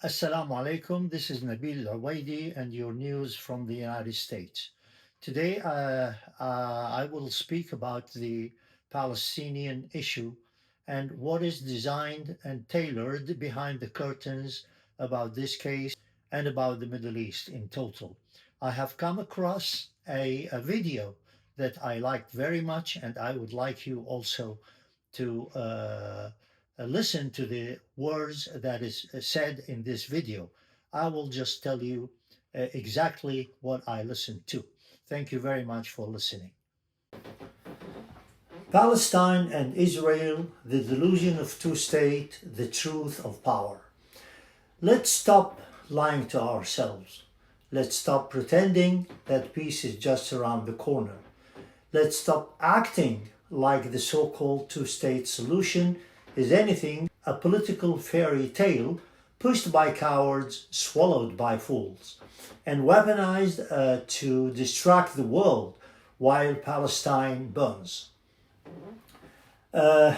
Assalamu alaikum. This is Nabil Awaidi and your news from the United States. Today, I will speak about the Palestinian issue and what is designed and tailored behind the curtains about this case and about the Middle East in total. I have come across a video that I liked very much, and I would like you also to listen to the words that is said in this video. I will just tell you exactly what I listened to. Thank you very much for listening. Palestine and Israel, the delusion of two-state, the truth of power. Let's stop lying to ourselves. Let's stop pretending that peace is just around the corner. Let's stop acting like the so-called two-state solution is anything a political fairy tale pushed by cowards, swallowed by fools, and weaponized to distract the world while Palestine burns. For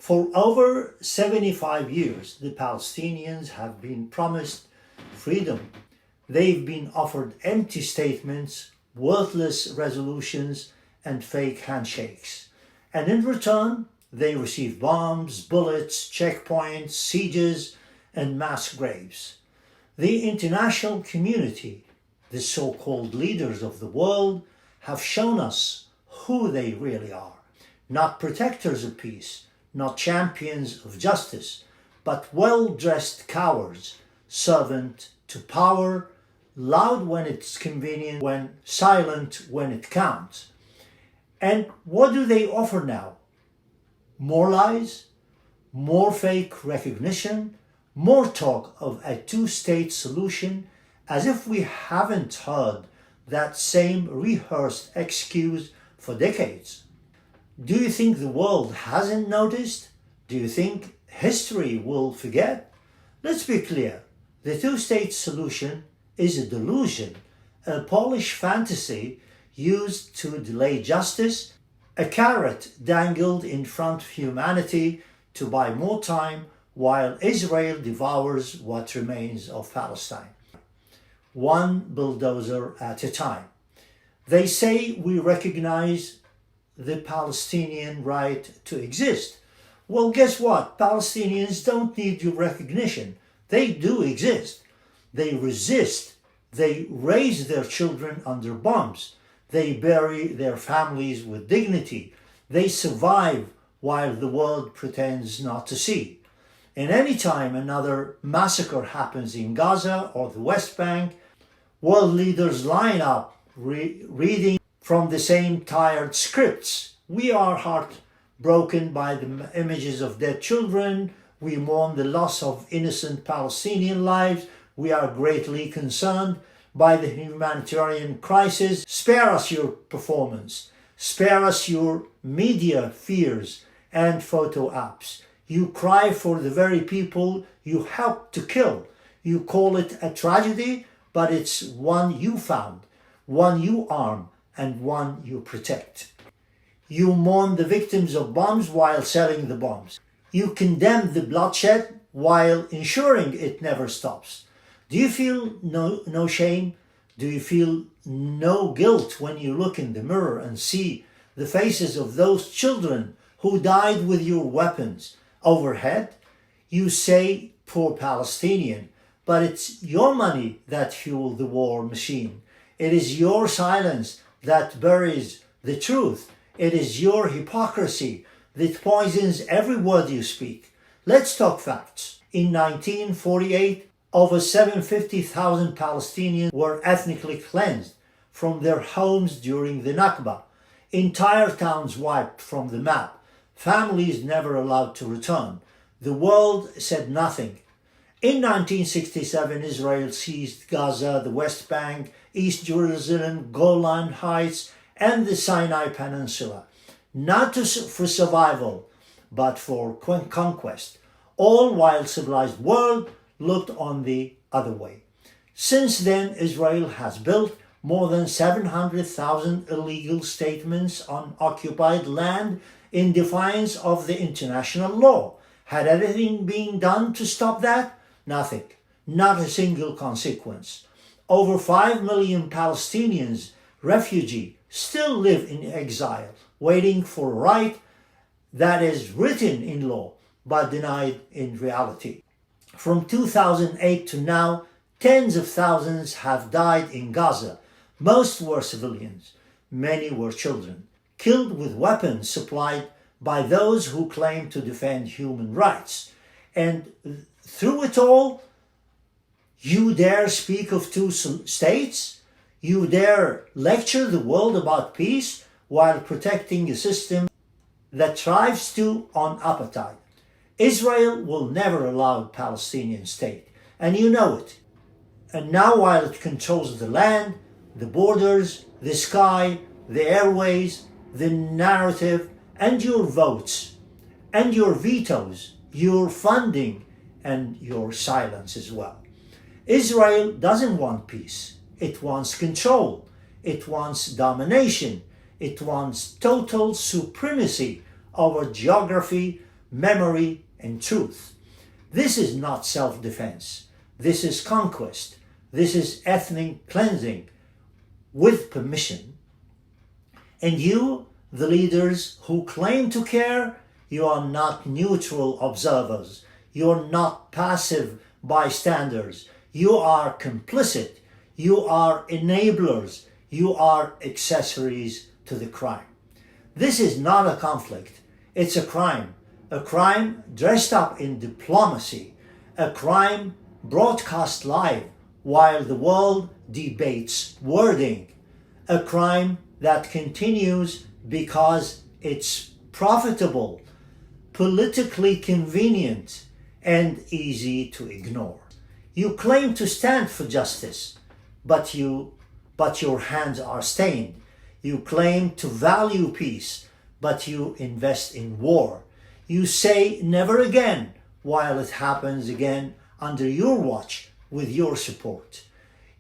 over 75 years, the Palestinians have been promised freedom. They've been offered empty statements, worthless resolutions, and fake handshakes. And in return, they receive bombs, bullets, checkpoints, sieges, and mass graves. The international community, the so-called leaders of the world, have shown us who they really are. Not protectors of peace, not champions of justice, but well-dressed cowards, servant to power, loud when it's convenient, when silent when it counts. And what do they offer now? More lies, more fake recognition, more talk of a two-state solution, as if we haven't heard that same rehearsed excuse for decades. Do you think the world hasn't noticed? Do you think history will forget? Let's be clear. The two-state solution is a delusion, a Polish fantasy used to delay justice, a carrot dangled in front of humanity to buy more time while Israel devours what remains of Palestine, one bulldozer at a time. They say we recognize the Palestinian right to exist. Well, guess what? Palestinians don't need your recognition. They do exist. They resist. They raise their children under bombs. They bury their families with dignity. They survive while the world pretends not to see. And any time another massacre happens in Gaza or the West Bank, world leaders line up reading from the same tired scripts. We are heartbroken by the images of dead children. We mourn the loss of innocent Palestinian lives. We are greatly concerned by the humanitarian crisis. Spare us your performance. Spare us your media fears and photo apps. You cry for the very people you helped to kill. You call it a tragedy, but it's one you found, one you arm, and one you protect. You mourn the victims of bombs while selling the bombs. You condemn the bloodshed while ensuring it never stops. Do you feel no shame? Do you feel no guilt when you look in the mirror and see the faces of those children who died with your weapons overhead? You say, poor Palestinian, but it's your money that fueled the war machine. It is your silence that buries the truth. It is your hypocrisy that poisons every word you speak. Let's talk facts. In 1948, over 750,000 Palestinians were ethnically cleansed from their homes during the Nakba. Entire towns wiped from the map. Families never allowed to return. The world said nothing. In 1967, Israel seized Gaza, the West Bank, East Jerusalem, Golan Heights, and the Sinai Peninsula, not for survival, but for conquest, all while civilized world looked on the other way. Since then, Israel has built more than 700,000 illegal statements on occupied land in defiance of the international law. Had anything been done to stop that? Nothing. Not a single consequence. Over 5 million Palestinians, refugees, still live in exile, waiting for a right that is written in law but denied in reality. From 2008 to now, tens of thousands have died in Gaza. Most were civilians. Many were children, killed with weapons supplied by those who claim to defend human rights. And through it all, you dare speak of two states? You dare lecture the world about peace while protecting a system that thrives on appetite. Israel will never allow a Palestinian state, and you know it. And now while it controls the land, the borders, the sky, the airways, the narrative, and your votes, and your vetoes, your funding, and your silence as well. Israel doesn't want peace. It wants control. It wants domination. It wants total supremacy over geography, memory, and truth. This is not self-defense. This is conquest. This is ethnic cleansing with permission. And you, the leaders who claim to care, you are not neutral observers. You're not passive bystanders. You are complicit. You are enablers. You are accessories to the crime. This is not a conflict. It's a crime dressed up in diplomacy, a crime broadcast live while the world debates wording, a crime that continues because it's profitable, politically convenient, and easy to ignore. You claim to stand for justice, but your hands are stained. You claim to value peace, but you invest in war. You say never again, while it happens again under your watch with your support.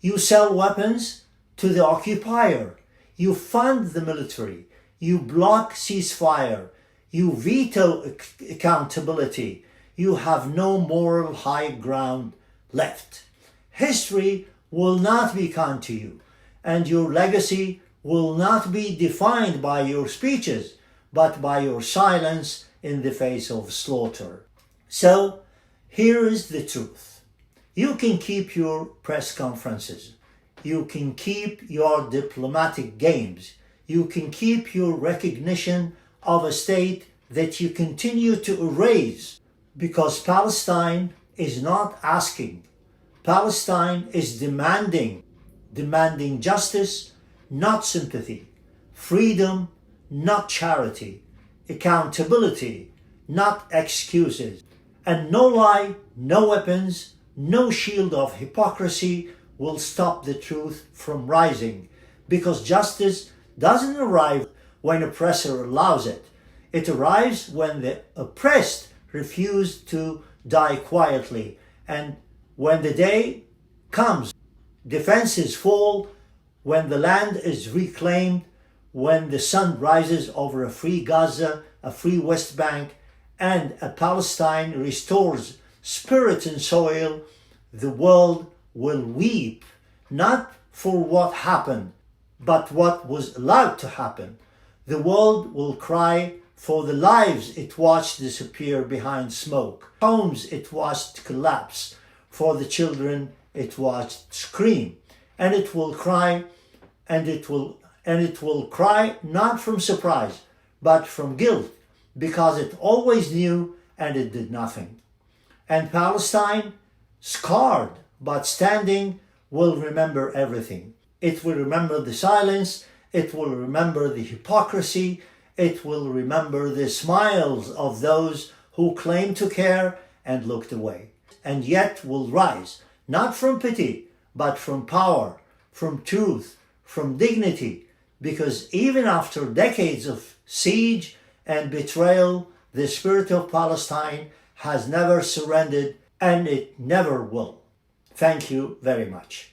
You sell weapons to the occupier. You fund the military. You block ceasefire. You veto accountability. You have no moral high ground left. History will not be kind to you, and your legacy will not be defined by your speeches, but by your silence in the face of slaughter. So, here is the truth. You can keep your press conferences. You can keep your diplomatic games. You can keep your recognition of a state that you continue to erase, because Palestine is not asking. Palestine is demanding justice, not sympathy, freedom, not charity, accountability, not excuses, and no lie, no weapons, no shield of hypocrisy will stop the truth from rising, because justice doesn't arrive when oppressor allows it. It arrives when the oppressed refuse to die quietly, and when the day comes, defenses fall, when the land is reclaimed, when the sun rises over a free Gaza, a free West Bank, and a Palestine restores spirit and soil, the world will weep, not for what happened, but what was allowed to happen. The world will cry for the lives it watched disappear behind smoke, homes it watched collapse, for the children it watched scream, and it will cry, and it will cry not from surprise, but from guilt, because it always knew and it did nothing. And Palestine, scarred but standing, will remember everything. It will remember the silence, it will remember the hypocrisy, it will remember the smiles of those who claimed to care and looked away, and yet will rise, not from pity, but from power, from truth, from dignity, because even after decades of siege and betrayal, the spirit of Palestine has never surrendered, and it never will. Thank you very much.